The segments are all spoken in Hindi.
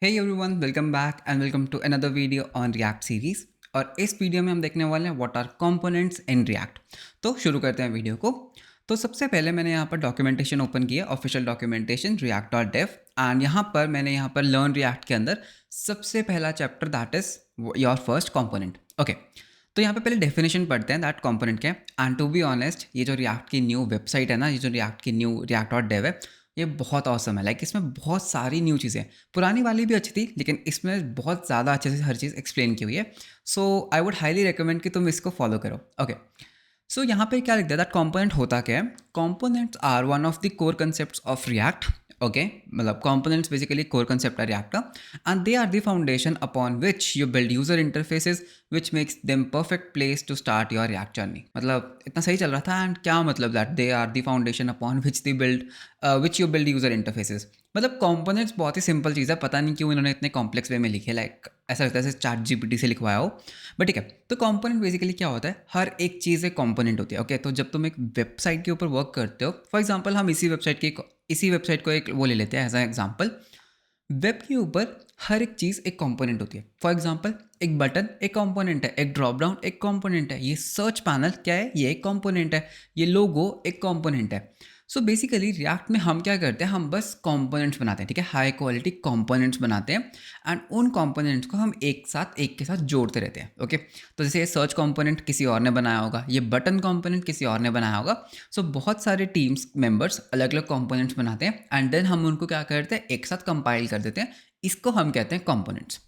Hey everyone, welcome back and welcome to another video on React series. और इस वीडियो में हम देखने वाले हैं what are components in React. तो शुरू करते हैं वीडियो को। तो सबसे पहले मैंने यहाँ पर डॉक्यूमेंटेशन ओपन किया, ऑफिशियल डॉक्यूमेंटेशन react.dev। एंड यहाँ पर लर्न रिएक्ट के अंदर सबसे पहला chapter that is your first component. Okay, तो यहाँ पे पहले डेफिनेशन पढ़ते हैं दैट कंपोनेंट के। एंड टू बी ऑनेस्ट, ये जो रिएक्ट की न्यू वेबसाइट है ना, ये जो रिएक्ट की न्यू react.dev है, ये बहुत औसम है। लाइक इसमें बहुत सारी न्यू चीज़ें, पुरानी वाली भी अच्छी थी लेकिन इसमें बहुत ज़्यादा अच्छे से हर चीज़ एक्सप्लेन की हुई है। सो आई वुड हाईली रिकमेंड कि तुम इसको फॉलो करो। ओके, सो यहाँ पे क्या लिख दिया दैट कंपोनेंट होता क्या है। Components are one of the core concepts of React. Okay, मतलब कंपोनेंट्स बेसिकली कोर कंसेप्ट है रिएक्ट का, and they are the foundation upon which you build user interfaces which makes them perfect place to start your React journey. मतलब इतना सही चल रहा था। एंड क्या मतलब that they are the foundation upon which you build user interfaces. मतलब कंपोनेंट्स बहुत ही सिंपल चीज़ है, पता नहीं क्यों इन्होंने इतने कॉम्प्लेक्स वे में लिखे। लाइक ऐसा लगता है जैसे ChatGPT से लिखवाया हो, बट ठीक है। तो कंपोनेंट बेसिकली क्या होता है, हर एक चीज़ एक कंपोनेंट होती है। ओके, तो जब तुम एक वेबसाइट के ऊपर वर्क करते हो, फॉर एग्जांपल हम इसी वेबसाइट को एक वो ले लेते हैं एज एन एग्जांपल। वेब के ऊपर हर एक चीज़ एक कंपोनेंट होती है। फॉर एग्जांपल एक बटन एक कंपोनेंट है, एक ड्रॉप डाउन एक कंपोनेंट है, ये सर्च पैनल क्या है, ये एक कंपोनेंट है, ये लोगो एक कंपोनेंट है। सो बेसिकली रिएक्ट में हम क्या करते हैं, हम बस कंपोनेंट्स बनाते हैं। ठीक है, हाई क्वालिटी कंपोनेंट्स बनाते हैं एंड उन कंपोनेंट्स को हम एक के साथ जोड़ते रहते हैं। ओके, तो जैसे ये सर्च कंपोनेंट किसी और ने बनाया होगा, ये बटन कंपोनेंट किसी और ने बनाया होगा। सो बहुत सारे टीम्स मेंबर्स अलग अलग कंपोनेंट्स बनाते हैं एंड देन हम उनको क्या करते हैं, एक साथ कंपाइल कर देते हैं। इसको हम कहते हैं कंपोनेंट्स।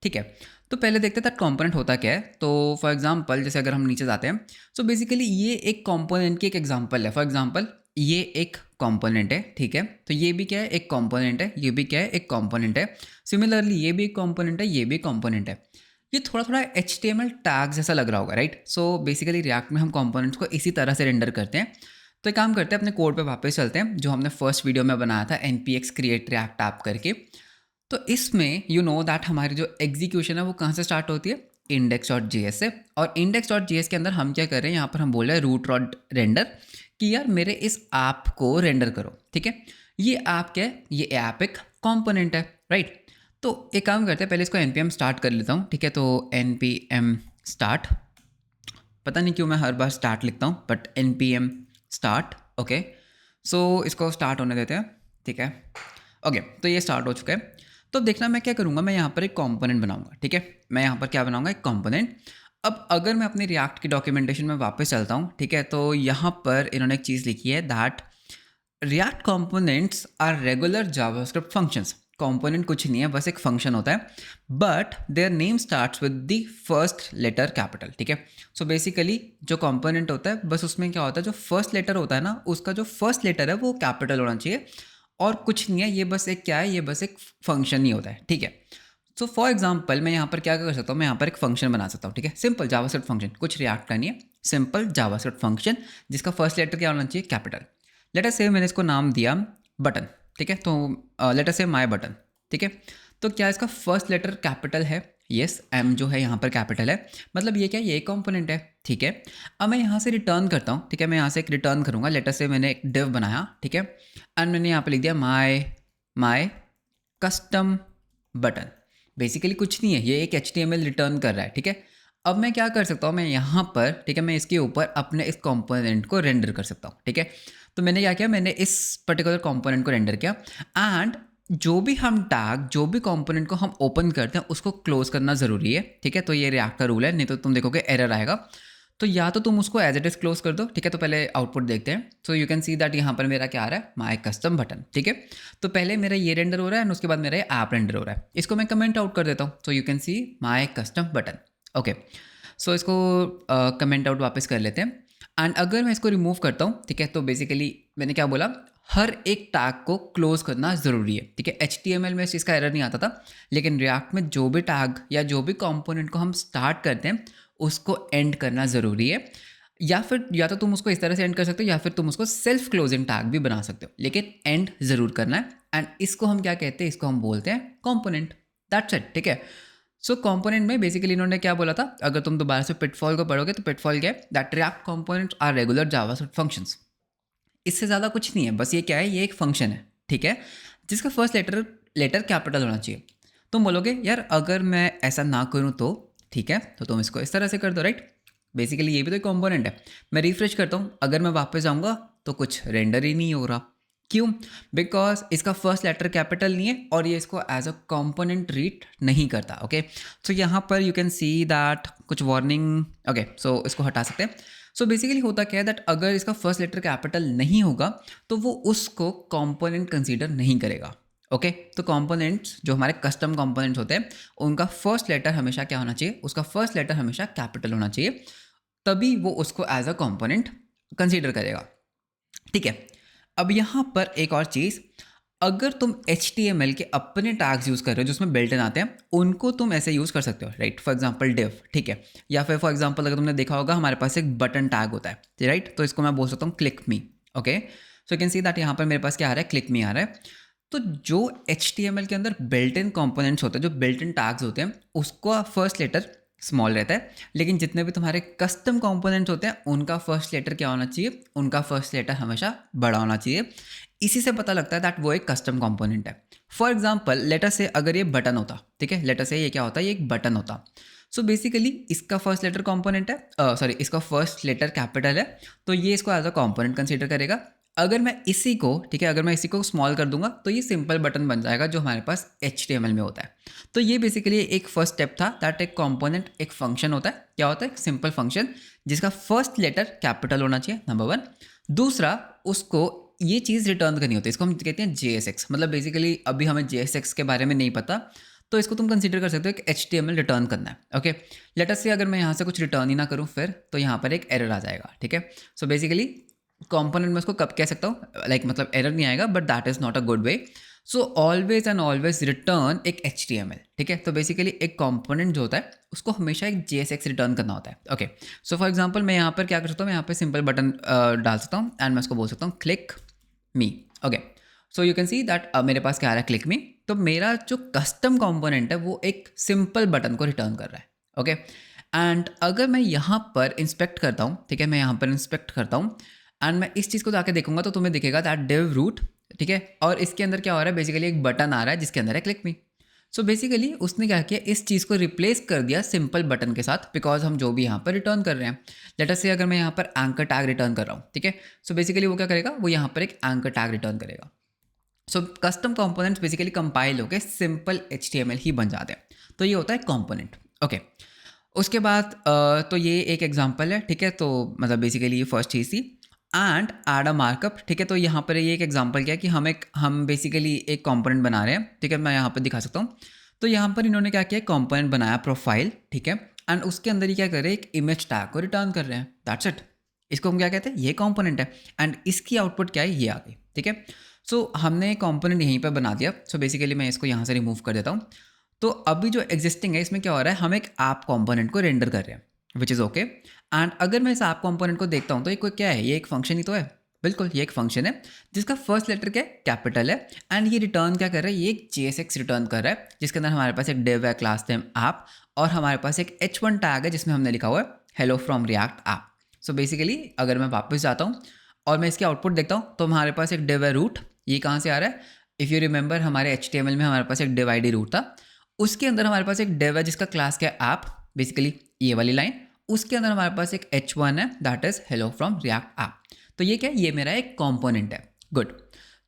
ठीक है, तो पहले देखते हैं कंपोनेंट होता क्या है। तो फॉर एग्जांपल जैसे अगर हम नीचे जाते हैं, सो बेसिकली ये एक कंपोनेंट की एक एग्जांपल है। फॉर एग्जांपल ये एक कंपोनेंट है। ठीक है, तो ये भी क्या है, एक कंपोनेंट है, ये भी क्या है, एक कंपोनेंट है। सिमिलरली ये भी एक कंपोनेंट है, ये भी कंपोनेंट है। ये थोड़ा थोड़ा HTML टैग जैसा लग रहा होगा, राइट। सो बेसिकली रिएक्ट में हम कंपोनेंट्स को इसी तरह से रेंडर करते हैं। तो एक काम करते हैं, अपने कोड पे वापस चलते हैं जो हमने फर्स्ट वीडियो में बनाया था npx create react ऐप करके। तो इसमें यू नो दैट हमारी जो एग्जीक्यूशन है वो कहाँ से स्टार्ट होती है, index.js से। और index.js के अंदर हम क्या कर रहे हैं, यहाँ पर हम बोल रहे हैं रूट रॉड रेंडर कि यार मेरे इस ऐप को रेंडर करो। ठीक है, ये ऐप क्या है, ये ऐप एक कंपोनेंट है, राइट। तो एक काम करते हैं, पहले इसको npm स्टार्ट कर लेता हूँ। ठीक है, तो npm स्टार्ट, पता नहीं क्यों मैं हर बार स्टार्ट लिखता हूँ, but npm start. Okay, so इसको स्टार्ट होने देते हैं। ठीक है, ओके, तो ये स्टार्ट हो चुका है। तो देखना मैं क्या करूँगा, मैं यहाँ पर एक कंपोनेंट बनाऊंगा। ठीक है, मैं यहाँ पर क्या बनाऊंगा, एक कंपोनेंट। अब अगर मैं अपनी रिएक्ट की डॉक्यूमेंटेशन में वापस चलता हूँ, ठीक है, तो यहाँ पर इन्होंने एक चीज़ लिखी है that React components are regular JavaScript functions. Component कुछ नहीं है, बस एक फंक्शन होता है, but their name starts with the first letter capital. ठीक है, सो बेसिकली जो कंपोनेंट होता है, बस उसमें क्या होता है, जो फर्स्ट लेटर होता है ना, उसका जो फर्स्ट लेटर है वो कैपिटल होना चाहिए, और कुछ नहीं है। ये बस एक क्या है, ये बस एक फंक्शन ही होता है। ठीक है, सो फॉर एग्जाम्पल मैं यहाँ पर क्या कर सकता हूँ, मैं यहाँ पर एक फंक्शन बना सकता हूँ। ठीक है, सिंपल जावास्क्रिप्ट फंक्शन, कुछ रिएक्ट का नहीं है, सिंपल जावास्क्रिप्ट फंक्शन जिसका फर्स्ट लेटर क्या होना चाहिए, कैपिटल। लेट अस से मैंने इसको नाम दिया बटन। ठीक है, तो लेट अस से माय बटन। ठीक है, तो क्या इसका फर्स्ट लेटर कैपिटल है, यस, एम जो है यहाँ पर कैपिटल है, मतलब ये क्या, ये कंपोनेंट है। ठीक है, अब मैं यहाँ से रिटर्न करता हूँ। ठीक है, मैं यहाँ से एक रिटर्न करूँगा। लेट अस से मैंने एक डिव बनाया। ठीक है, एंड मैंने यहाँ पर लिख दिया माय कस्टम बटन। बेसिकली कुछ नहीं है, ये एक HTML रिटर्न कर रहा है। ठीक है, अब मैं क्या कर सकता हूँ, मैं यहाँ पर, ठीक है, मैं इसके ऊपर अपने इस कंपोनेंट को रेंडर कर सकता हूँ। ठीक है, तो मैंने क्या किया, मैंने इस पर्टिकुलर कंपोनेंट को रेंडर किया एंड जो भी हम टैग, जो भी कंपोनेंट को हम ओपन करते हैं उसको क्लोज करना ज़रूरी है। ठीक है, तो ये रिएक्ट का रूल है, नहीं तो तुम देखोगे एरर आएगा। तो या तो तुम उसको एज इट इज क्लोज कर दो। ठीक है, तो पहले आउटपुट देखते हैं। सो यू कैन सी दैट यहाँ पर मेरा क्या आ रहा है, माय कस्टम बटन। ठीक है, तो पहले मेरा ये रेंडर हो रहा है एंड उसके बाद मेरा ये ऐप रेंडर हो रहा है। इसको मैं कमेंट आउट कर देता हूँ। So you can see my custom button. Okay, so इसको कमेंट आउट वापस कर लेते हैं एंड अगर मैं इसको रिमूव करता हूँ, ठीक है, तो बेसिकली मैंने क्या बोला, हर एक टैग को क्लोज करना ज़रूरी है। ठीक है, HTML में इस चीज़ का एरर नहीं आता था, लेकिन रिएक्ट में जो भी टैग या जो भी कंपोनेंट को हम स्टार्ट करते हैं उसको एंड करना ज़रूरी है। या तो तुम उसको इस तरह से एंड कर सकते हो, या फिर तुम उसको सेल्फ क्लोजिंग टैग भी बना सकते हो, लेकिन एंड ज़रूर करना है। एंड इसको हम क्या कहते हैं, इसको हम बोलते हैं कंपोनेंट। That's it. ठीक है, सो कंपोनेंट में बेसिकली इन्होंने क्या बोला था, अगर तुम दोबारा से पिटफॉल को पढ़ोगे तो पिटफॉल क्या है, that React components are regular JavaScript functions. इससे ज़्यादा कुछ नहीं है, बस ये क्या है, ये एक फंक्शन है। ठीक है, जिसका फर्स्ट लेटर कैपिटल होना चाहिए। तुम बोलोगे यार अगर मैं ऐसा ना करूँ तो ठीक है, तो तुम इसको इस तरह से कर दो, राइट। बेसिकली ये भी तो एक कंपोनेंट है। मैं रिफ्रेश करता हूँ, अगर मैं वापस जाऊँगा तो कुछ रेंडर ही नहीं हो रहा। क्यों? बिकॉज इसका फर्स्ट लेटर कैपिटल नहीं है और ये इसको एज अ कंपोनेंट रीड नहीं करता। ओके, सो यहाँ पर यू कैन सी दैट कुछ वार्निंग। ओके, सो इसको हटा सकते हैं। सो बेसिकली होता क्या है दैट अगर इसका फर्स्ट लेटर कैपिटल नहीं होगा तो वो उसको कंपोनेंट कंसीडर नहीं करेगा। ओके, तो कंपोनेंट्स जो हमारे कस्टम कंपोनेंट्स होते हैं उनका फर्स्ट लेटर हमेशा क्या होना चाहिए? उसका फर्स्ट लेटर हमेशा कैपिटल होना चाहिए, तभी वो उसको एज अ कंपोनेंट कंसीडर करेगा। ठीक है, अब यहाँ पर एक और चीज़, अगर तुम HTML के अपने टैग्स यूज़ कर रहे हो जिसमें बिल्ट इन आते हैं, उनको तुम ऐसे यूज़ कर सकते हो, राइट। फॉर एग्जांपल div, ठीक है, या फिर फॉर एग्जांपल अगर तुमने देखा होगा हमारे पास एक बटन टैग होता है, राइट। तो इसको मैं बोल सकता हूँ click me. Okay, so you can see that यहाँ पर मेरे पास क्या आ रहा है? क्लिक मी आ रहा है। तो जो HTML के अंदर बिल्ट इन कॉम्पोनेंट्स होते हैं, जो बिल्ट इन टैग्स होते हैं, उसका फर्स्ट लेटर स्मॉल रहता है, लेकिन जितने भी तुम्हारे कस्टम कंपोनेंट्स होते हैं उनका फर्स्ट लेटर क्या होना चाहिए? उनका फर्स्ट लेटर हमेशा बड़ा होना चाहिए। इसी से पता लगता है दैट वो एक कस्टम कंपोनेंट है। फॉर एग्जांपल लेटर से अगर ये बटन होता, ठीक है, लेटर से ये क्या होता है? ये एक बटन होता। सो बेसिकली इसका फर्स्ट लेटर कंपोनेंट है, सॉरी इसका फर्स्ट लेटर कैपिटल है, तो ये इसको एज अ कंपोनेंट कंसीडर करेगा। अगर मैं इसी को, ठीक है, अगर मैं इसी को स्मॉल कर दूंगा तो ये सिंपल बटन बन जाएगा जो हमारे पास HTML में होता है। तो ये बेसिकली एक फर्स्ट स्टेप था दैट एक कंपोनेंट एक फंक्शन होता है। क्या होता है? एक सिंपल फंक्शन जिसका फर्स्ट लेटर कैपिटल होना चाहिए, नंबर वन। दूसरा, उसको ये चीज़ रिटर्न करनी होती है, इसको हम कहते हैं JSX। मतलब बेसिकली अभी हमें JSX के बारे में नहीं पता, तो इसको तुम कंसीडर कर सकते हो कि HTML रिटर्न करना है। ओके, लेटर से अगर मैं यहाँ से कुछ रिटर्न ही ना करूँ फिर तो यहाँ पर एक एरर आ जाएगा। ठीक है, सो बेसिकली कंपोनेंट में उसको कब कह सकता हूँ, लाइक मतलब एरर नहीं आएगा, but that is not a good way. So always and always return एक HTML। ठीक है, तो बेसिकली एक कंपोनेंट जो होता है उसको हमेशा एक JSX रिटर्न करना होता है। ओके, सो फॉर एग्जांपल मैं यहाँ पर क्या कर सकता हूँ? मैं यहाँ पर सिंपल बटन डाल सकता हूँ एंड मैं उसको बोल सकता हूँ click me. Okay, so you can see that मेरे पास क्या आ रहा है? क्लिक मी। तो मेरा जो कस्टम कंपोनेंट है वो एक सिंपल बटन को रिटर्न कर रहा है। ओके, एंड अगर मैं यहाँ पर इंस्पेक्ट करता हूँ, ठीक है, मैं यहाँ पर इंस्पेक्ट करता हूँ एंड मैं इस चीज़ को जाके देखूंगा तो तुम्हें दिखेगा दैट div root, ठीक है, और इसके अंदर क्या हो रहा है? बेसिकली एक बटन आ रहा है जिसके अंदर है क्लिक मी। सो बेसिकली उसने क्या किया? इस चीज़ को रिप्लेस कर दिया सिंपल बटन के साथ, बिकॉज हम जो भी यहाँ पर रिटर्न कर रहे हैं, लेटर से अगर मैं यहाँ पर एंकर टैग रिटर्न कर रहा हूँ, ठीक है, सो बेसिकली वो क्या करेगा? वो यहाँ पर एक एंकर टैग रिटर्न करेगा। सो कस्टम कंपोनेंट्स बेसिकली कंपाइल होकर सिंपल HTML ही बन जाते हैं। तो ये होता है कंपोनेंट। ओके, उसके बाद तो ये एक एग्जांपल है, ठीक है, तो मतलब बेसिकली ये फर्स्ट चीज़ थी। एंड ऐड अ मार्कअप, ठीक है, तो यहाँ पर ये एक एग्जांपल क्या है कि हम बेसिकली एक कंपोनेंट बना रहे हैं। ठीक है, मैं यहाँ पर दिखा सकता हूँ। तो यहाँ पर इन्होंने क्या किया? कंपोनेंट बनाया प्रोफाइल, ठीक है, एंड उसके अंदर ही क्या कर रहे हैं? एक इमेज टैग को रिटर्न कर रहे हैं। That's it. इसको हम क्या कहते हैं? ये कंपोनेंट है एंड इसकी आउटपुट क्या है? ये आ गई। ठीक है, सो हमने कंपोनेंट यहीं पर बना दिया। सो बेसिकली मैं इसको यहाँ से रिमूव कर देता हूँ। तो अभी जो एग्जिस्टिंग है इसमें क्या हो रहा है? हम एक ऐप कंपोनेंट को रेंडर कर रहे हैं, विच इज़ ओके। एंड अगर मैं इस ऐप कंपोनेंट को देखता हूँ तो ये कोई क्या है? ये एक फंक्शन ही तो है। बिल्कुल, ये एक फंक्शन है जिसका फर्स्ट लेटर क्या है? कैपिटल है। एंड ये रिटर्न क्या कर रहा है? ये एक JSX रिटर्न कर रहा है जिसके अंदर हमारे पास एक div है, क्लास नेम ऐप, और हमारे पास एक H1 टैग है जिसमें हमने लिखा हुआ है hello from react app. So basically अगर मैं वापस जाता हूँ और मैं इसकी आउटपुट देखता हूँ तो हमारे पास एक div है रूट। ये कहाँ से आ रहा है? इफ़ यू रिमेंबर हमारे HTML में हमारे पास एक div ID रूट था, उसके अंदर हमारे पास एक div है जिसका क्लास क्या है? ऐप। बेसिकली ये वाली लाइन, उसके अंदर हमारे पास एक H1 है that is hello from react app. तो ये क्या है? ये मेरा एक कंपोनेंट है। गुड,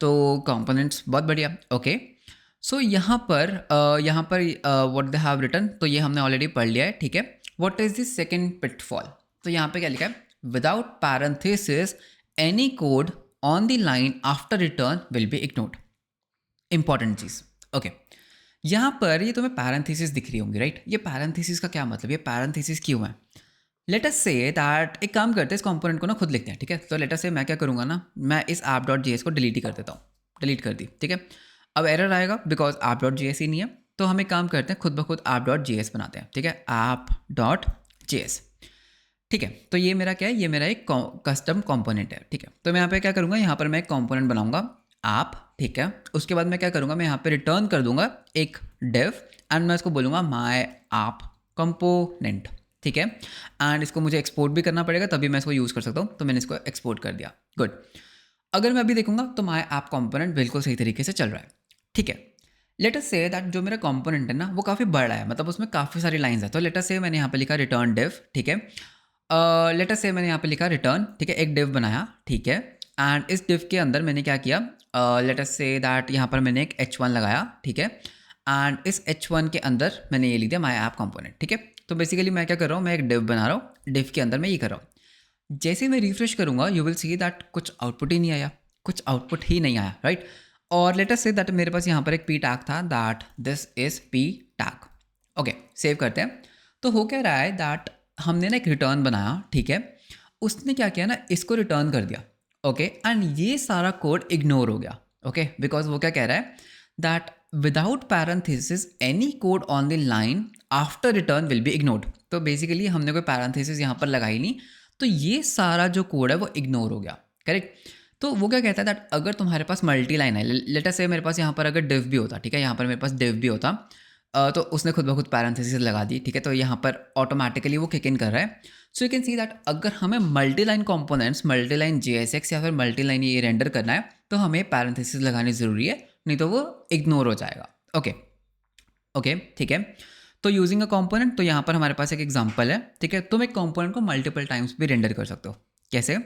तो कंपोनेंट्स बहुत बढ़िया। ओके, सो यहाँ पर व्हाट दे हैव रिटन, तो ये हमने ऑलरेडी पढ़ लिया है। ठीक है, what is the second pitfall? तो यहाँ पे क्या लिखा है? Without parenthesis any code on the line after return will be ignored. Important cheese. Okay, यहाँ पर ये तुम्हें पैरेंथेसिस दिख रही होंगी, राइट। ये पैरेंथेसिस का क्या मतलब? ये पैरेंथेसिस क्यों है? लेट अस से दैट एक काम करते हैं, इस कंपोनेंट को ना खुद लिखते हैं। ठीक है, तो लेट अस से मैं क्या करूँगा ना, मैं इस app.js को डिलीट ही कर देता हूँ। डिलीट कर दी, ठीक है। अब एरर आएगा बिकॉज app.js ही नहीं है, तो हम एक काम करते हैं, खुद ब खुद app.js बनाते हैं। ठीक है, app.js। ठीक है, तो ये मेरा क्या है? ये मेरा एक कस्टम कंपोनेंट है। ठीक है, तो मैं यहाँ पे क्या करूँगा? यहाँ पर मैं एक कंपोनेंट बनाऊंगा ऐप। ठीक है, उसके बाद मैं क्या करूँगा? मैं यहाँ पे रिटर्न कर दूंगा एक div एंड मैं इसको बोलूँगा माई ऐप कंपोनेंट। ठीक है, एंड इसको मुझे एक्सपोर्ट भी करना पड़ेगा तभी मैं इसको यूज़ कर सकता हूँ, तो मैंने इसको एक्सपोर्ट कर दिया। गुड, अगर मैं अभी देखूंगा तो माई ऐप कंपोनेंट बिल्कुल सही तरीके से चल रहा है। ठीक है, लेट अस से दैट जो मेरा कंपोनेंट है ना वो काफ़ी बड़ा है, मतलब उसमें काफ़ी सारी लाइंस है। तो लेट अस से मैंने यहाँ पे लिखा रिटर्न डिव, ठीक है। लेट अस से मैंने यहाँ पे लिखा रिटर्न, ठीक है, एक डिव बनाया, ठीक है। एंड इस डिव के अंदर मैंने क्या किया, लेट अस से दैट यहाँ पर मैंने एक h1 लगाया, ठीक है। एंड इस h1 के अंदर मैंने ये लिख दिया माई ऐप कंपोनेंट, ठीक है। तो बेसिकली मैं क्या कर रहा हूँ, मैं एक डिव बना रहा हूँ, डिव के अंदर मैं ये कर रहा हूँ। जैसे मैं रिफ्रेश करूँगा यू विल सी दैट कुछ आउटपुट ही नहीं आया, कुछ आउटपुट ही नहीं आया, राइट। और लेट अस से दैट मेरे पास यहाँ पर एक p टैग था, that this is p tag. Okay, save करते हैं। तो हो क्या रहा है दैट हमने ना एक रिटर्न बनाया, ठीक है। उसने क्या किया ना, इसको रिटर्न कर दिया, ओके। एंड ये सारा कोड इग्नोर हो गया, ओके, बिकॉज वो क्या कह रहा है that without parenthesis any code on the line after return will be ignored. तो बेसिकली हमने कोई पैरेंथेसिस यहाँ पर लगाई नहीं, तो ये सारा जो कोड है वो इग्नोर हो गया, करेक्ट। तो वो क्या कहता है दैट अगर तुम्हारे पास मल्टी लाइन है, लेट अस से मेरे पास यहाँ पर अगर डिव भी होता, ठीक है, यहाँ पर मेरे पास डिव भी होता, तो उसने खुद ब खुद पैरेंथेसिस लगा दी, ठीक है। तो यहाँ पर ऑटोमेटिकली वो किक इन कर रहा है। सो यू कैन सी दैट अगर हमें multi line components, multi line JSX या फिर मल्टी लाइन ये रेंडर करना है तो हमें पैरेंथेसिस लगानी ज़रूरी है, नहीं तो वो इग्नोर हो जाएगा। ओके ओके, ठीक है। तो यूजिंग अ कंपोनेंट, तो यहाँ पर हमारे पास एक एग्जांपल है, ठीक है। तुम एक कंपोनेंट को मल्टीपल टाइम्स भी रेंडर कर सकते हो। कैसे?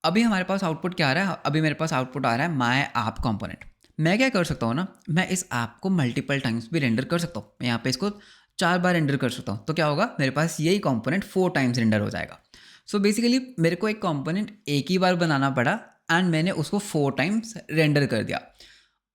अभी हमारे पास आउटपुट क्या आ रहा है, अभी मेरे पास आउटपुट आ रहा है माई ऐप कंपोनेंट। मैं क्या कर सकता हूँ ना, मैं इस ऐप को मल्टीपल टाइम्स भी रेंडर कर सकता हूँ। मैं यहाँ पे इसको 4 बार रेंडर कर सकता हूँ। तो क्या होगा, मेरे पास यही कंपोनेंट 4 टाइम्स रेंडर हो जाएगा। सो बेसिकली मेरे को एक कंपोनेंट एक ही बार बनाना पड़ा एंड मैंने उसको 4 टाइम्स रेंडर कर दिया।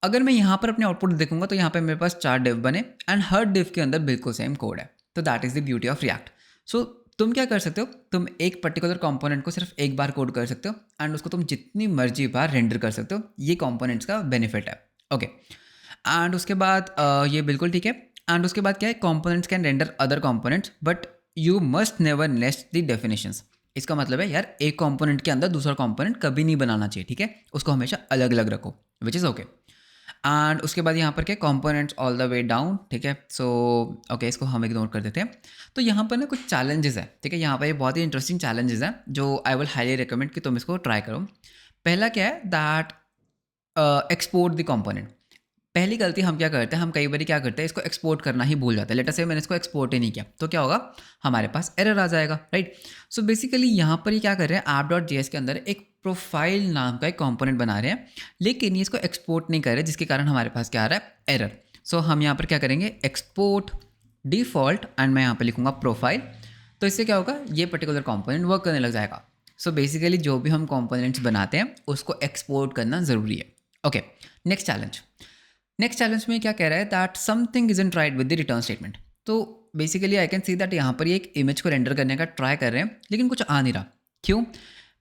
अगर मैं यहाँ पर अपने आउटपुट देखूंगा तो यहाँ पे मेरे पास 4 डिव बने एंड हर डिव के अंदर बिल्कुल सेम कोड है। तो that is the beauty of React. So तुम क्या कर सकते हो, तुम एक पर्टिकुलर कंपोनेंट को सिर्फ एक बार कोड कर सकते हो एंड उसको तुम जितनी मर्जी बार रेंडर कर सकते हो। ये कंपोनेंट्स का बेनिफिट है, ओके। एंड उसके बाद ये बिल्कुल ठीक है। एंड उसके बाद क्या है, components can render other components but you must never nest the definitions. इसका मतलब है यार एक कंपोनेंट के अंदर दूसरा कंपोनेंट कभी नहीं बनाना चाहिए, ठीक है, उसको हमेशा अलग अलग रखो, विच इज़ ओके। एंड उसके बाद यहाँ पर क्या, components all the way down, ठीक है। सो ओके, इसको हम इग्नोर कर देते हैं। तो यहाँ पर ना कुछ चैलेंजेस है, ठीक है। यहाँ पर ये बहुत ही इंटरेस्टिंग चैलेंजेस हैं जो आई विल हाईली रिकमेंड कि तुम इसको ट्राई करो। पहला क्या है दैट एक्सपोर्ट द कंपोनेंट। पहली गलती हम क्या करते हैं, हम कई बार क्या करते हैं, इसको एक्सपोर्ट करना ही भूल जाते हैं। लेट अस से मैंने इसको एक्सपोर्ट ही नहीं किया तो क्या होगा, हमारे पास एरर आ जाएगा, राइट। सो बेसिकली यहाँ पर ये क्या कर रहे हैं, app.js के अंदर एक प्रोफाइल नाम का एक कंपोनेंट बना रहे हैं, लेकिन ये इसको एक्सपोर्ट नहीं कर रहे, जिसके कारण हमारे पास क्या आ रहा है, एरर। सो हम यहाँ पर क्या करेंगे, एक्सपोर्ट डिफॉल्ट एंड मैं यहाँ पर लिखूंगा प्रोफाइल। तो इससे क्या होगा, ये पर्टिकुलर कंपोनेंट वर्क करने लग जाएगा। सो बेसिकली जो भी हम कंपोनेंट्स बनाते हैं उसको एक्सपोर्ट करना ज़रूरी है, ओके। नेक्स्ट चैलेंज में क्या कह रहा है that something isn't right with the return statement. तो basically I can see that यहाँ पर ये एक इमेज को रेंडर करने का ट्राई कर रहे हैं लेकिन कुछ आ नहीं रहा। क्यों?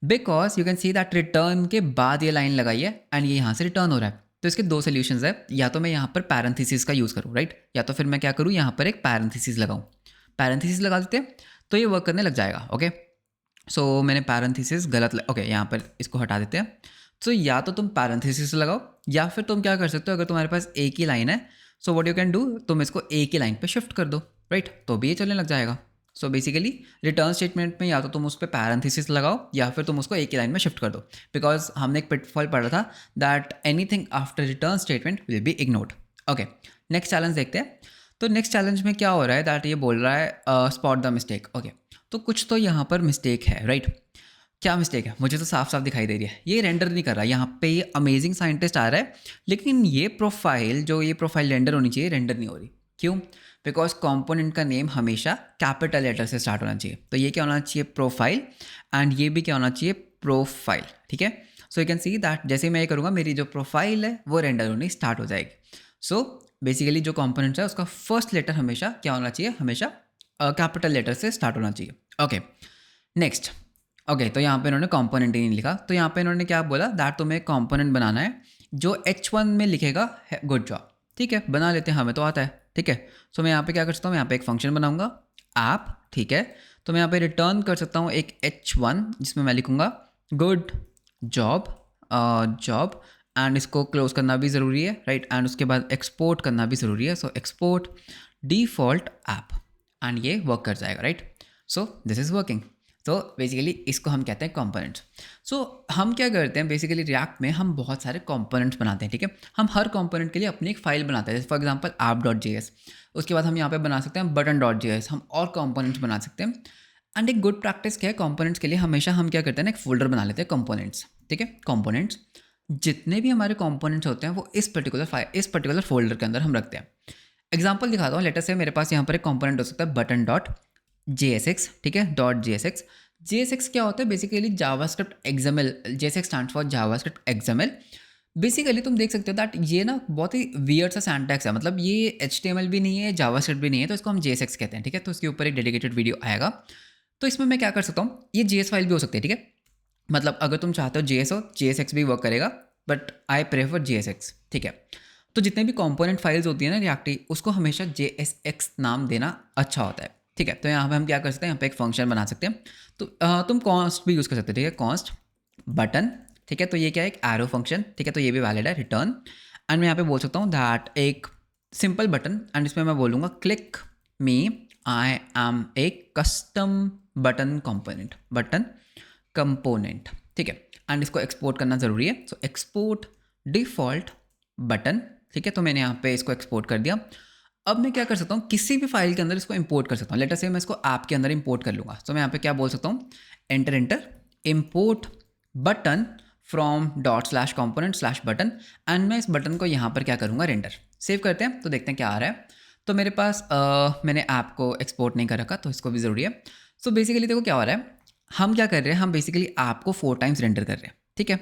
Because you can see that return के बाद ये लाइन लगाई है एंड ये यहाँ से रिटर्न हो रहा है। तो इसके दो सोल्यूशंस है, या तो मैं यहाँ पर पैरेंथेसिस का यूज़ करूँ, राइट, या तो फिर मैं क्या करूँ, यहाँ पर एक पैरेंथेसिस लगाऊँ। पैरेंथेसिस लगा देते हैं तो ये वर्क करने लग जाएगा, ओके। सो मैंने पैरेंथेसिस गलत ओके, यहाँ पर इसको हटा देते हैं। तो या तो तुम पैरेंथेसिस लगाओ या फिर तुम क्या कर सकते हो, अगर तुम्हारे पास एक ही लाइन है so what you can do, तुम इसको एक ही लाइन पे शिफ्ट कर दो, राइट, तो भी ये चलने लग जाएगा। सो बेसिकली रिटर्न स्टेटमेंट में या तो तुम उस पर पैरेंथेसिस लगाओ या फिर तुम उसको एक ही लाइन में शिफ्ट कर दो, बिकॉज हमने एक पिटफॉल पढ़ा था that anything after return statement will be ignored, okay. Next challenge देखते हैं। तो नेक्स्ट चैलेंज में क्या हो रहा है दैट ये बोल रहा है स्पॉट द मिस्टेक, ओके। तो कुछ तो यहाँ पर मिस्टेक है, राइट। क्या मिस्टेक है, मुझे तो साफ साफ दिखाई दे रही है, ये रेंडर नहीं कर रहा। यहाँ पे ये अमेजिंग साइंटिस्ट आ रहा है लेकिन ये प्रोफाइल रेंडर होनी चाहिए, रेंडर नहीं हो रही। क्यों? बिकॉज कंपोनेंट का नेम हमेशा कैपिटल लेटर से स्टार्ट होना चाहिए। तो ये क्या होना चाहिए, प्रोफाइल, एंड ये भी क्या होना चाहिए, प्रोफाइल, ठीक है। सो यू कैन सी दैट जैसे मैं ये करूँगा मेरी जो प्रोफाइल है वो रेंडर होनी स्टार्ट हो जाएगी। सो बेसिकली जो कंपोनेंट है उसका फर्स्ट लेटर हमेशा क्या होना चाहिए, हमेशा कैपिटल लेटर से स्टार्ट होना चाहिए, ओके। नेक्स्ट, ओके, तो यहाँ पे इन्होंने कंपोनेंट ही नहीं लिखा। तो यहाँ पे इन्होंने क्या बोला दैट तुम्हें कंपोनेंट बनाना है जो H1 में लिखेगा गुड जॉब, ठीक है, बना लेते हैं, हमें तो आता है, ठीक है। सो मैं यहाँ पे क्या कर सकता हूँ, यहाँ पे एक फंक्शन बनाऊंगा ऐप, ठीक है। तो मैं यहाँ पे रिटर्न कर सकता हूँ एक H1 जिसमें मैं लिखूंगा गुड जॉब एंड इसको क्लोज करना भी ज़रूरी है, राइट। एंड उसके बाद एक्सपोर्ट करना भी ज़रूरी है। So export default app and ये वर्क कर जाएगा, right. So this is working. तो बेसिकली इसको हम कहते हैं कंपोनेंट्स। सो हम क्या करते हैं बेसिकली रिएक्ट में हम बहुत सारे कंपोनेंट्स बनाते हैं, ठीक है। हम हर कंपोनेंट के लिए अपनी एक फाइल बनाते हैं, जैसे फॉर एग्जांपल app.js। उसके बाद हम यहाँ पे बना सकते हैं button.js, हम और कंपोनेंट्स बना सकते हैं। एंड एक गुड प्रैक्टिस क्या है कंपोनेंट्स के लिए, हमेशा हम क्या करते हैं ना, एक फोल्डर बना लेते हैं कंपोनेंट्स, ठीक है। कंपोनेंट्स जितने भी हमारे कंपोनेंट्स होते हैं वो इस पर्टिकुलर फोल्डर के अंदर हम रखते हैं। एग्जांपल दिखाता हूँ, लेटर से मेरे पास यहाँ पर एक कंपोनेंट हो सकता है बटन डॉट JSX, ठीक है, डॉट JSX। JSX क्या होता है basically JavaScript XML, JSX stands for JavaScript XML। Basically तुम देख सकते हो दैट ये ना बहुत ही वियर्ड सा सिंटैक्स है, मतलब ये HTML भी नहीं है, जावास्क्रिप्ट भी नहीं है, तो इसको हम JSX कहते हैं, ठीक है। तो इसके ऊपर एक डेडिकेटेड वीडियो आएगा। तो इसमें मैं क्या कर सकता हूँ, ये JS फाइल भी हो सकती है, ठीक है। मतलब अगर तुम चाहते हो JS हो, JSX भी वर्क करेगा, बट आई प्रेफर JSX, ठीक है। तो जितने भी कंपोनेंट फाइल्स होती है ना रिएक्ट की, उसको हमेशा JSX नाम देना अच्छा होता है, ठीक है। तो यहाँ पे हम क्या कर सकते हैं, यहाँ पे एक फंक्शन बना सकते हैं। तो तुम कॉन्स्ट भी यूज़ कर सकते हो, ठीक है, कॉन्स्ट बटन, ठीक है। तो ये क्या है, एक एरो फंक्शन, ठीक है। तो ये भी वैलिड है, रिटर्न। एंड मैं यहाँ पे बोल सकता हूँ दैट एक सिंपल बटन, एंड इसमें मैं बोलूँगा click me, I am a custom button component, ठीक है। एंड इसको एक्सपोर्ट करना ज़रूरी है, सो एक्सपोर्ट डिफ़ॉल्ट बटन, ठीक है। तो मैंने यहाँ पे इसको एक्सपोर्ट कर दिया। अब मैं क्या कर सकता हूँ, किसी भी फाइल के अंदर इसको इंपोर्ट कर सकता हूँ। लेटर से मैं इसको ऐप के अंदर इंपोर्ट कर लूँगा, तो मैं यहाँ पे क्या बोल सकता हूँ, enter import button from ./component/button, and मैं इस बटन को यहाँ पर क्या करूँगा, रेंडर। सेव करते हैं तो देखते हैं क्या आ रहा है। तो मेरे पास मैंने ऐप को एक्सपोर्ट नहीं कर रखा, तो इसको भी ज़रूरी है। सो बेसिकली देखो क्या हो रहा है, हम क्या कर रहे हैं, हम बेसिकली ऐप को 4 टाइम्स रेंडर कर रहे हैं, ठीक है।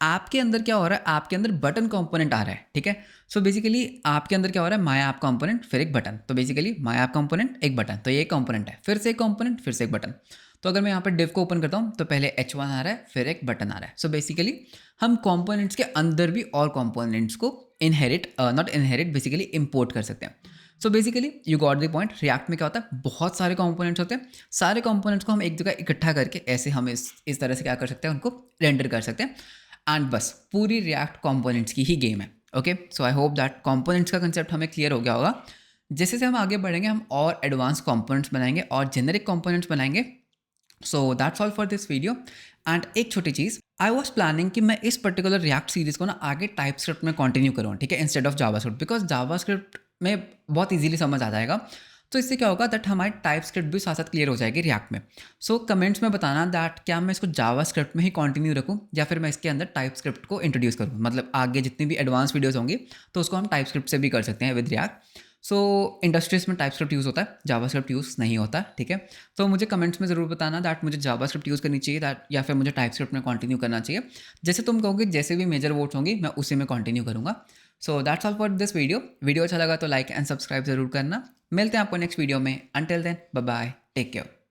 ऐप के अंदर क्या हो रहा है, ऐप के अंदर बटन कंपोनेंट आ रहा है, ठीक है। सो बेसिकली ऐप के अंदर क्या हो रहा है, माई ऐप कंपोनेंट फिर एक बटन, तो बेसिकली माई ऐप कंपोनेंट एक बटन, तो ये कंपोनेंट है, फिर से एक कंपोनेंट, फिर से एक बटन। तो अगर मैं यहाँ पर डिव को ओपन करता हूँ तो पहले H1 आ रहा है, फिर एक बटन आ रहा है। सो बेसिकली हम कंपोनेंट्स के अंदर भी और कंपोनेंट्स को बेसिकली इंपोर्ट कर सकते हैं। So basically you got the point. React में क्या होता है, बहुत सारे कंपोनेंट्स होते हैं, सारे कंपोनेंट्स को हम एक जगह इकट्ठा करके ऐसे हम इस तरह से क्या कर सकते हैं, उनको रेंडर कर सकते हैं। एंड बस पूरी रिएक्ट कंपोनेंट्स की ही गेम है, okay. So I hope that components का कंसेप्ट हमें क्लियर हो गया होगा। जैसे से हम आगे बढ़ेंगे हम और एडवांस कंपोनेंट्स बनाएंगे और जेनेरिक कंपोनेंट्स बनाएंगे। So that's all for this video. And एक छोटी चीज़, आई वॉज प्लानिंग कि मैं इस पर्टिकुलर रिएक्ट सीरीज़ को ना आगे टाइप स्क्रिप्ट में कंटिन्यू करूँ, ठीक है, instead of JavaScript, because JavaScript में बहुत इजीली समझ आ जाएगा। तो इससे क्या होगा दैट हमारी टाइप स्क्रिप्ट भी साथ साथ क्लियर हो जाएगी रिएक्ट में। सो कमेंट्स में बताना दैट क्या मैं इसको जावास्क्रिप्ट में ही कंटिन्यू रखूँ या फिर मैं इसके अंदर टाइप स्क्रिप्ट को इंट्रोड्यूस करूँ, मतलब आगे जितनी भी एडवांस वीडियोस होंगी तो उसको हम टाइप स्क्रिप्ट से भी कर सकते हैं विद रिएक्ट। सो इंडस्ट्रीज में टाइप स्क्रिप्ट यूज़ होता है, जावास्क्रिप्ट यूज़ नहीं होता, ठीक है। तो मुझे कमेंट्स में ज़रूर बताना दैट मुझे जावास्क्रिप्ट यूज़ करनी चाहिए दैट या फिर मुझे टाइप स्क्रिप्ट में कंटिन्यू करना चाहिए। जैसे तुम कहोगे, जैसे भी मेजर वोट्स होंगी मैं उसी में कंटिन्यू करूँगा। So that's all for this video अच्छा लगा तो लाइक एंड सब्सक्राइब जरूर करना। मिलते हैं आपको नेक्स्ट वीडियो में। Until then bye bye, take care.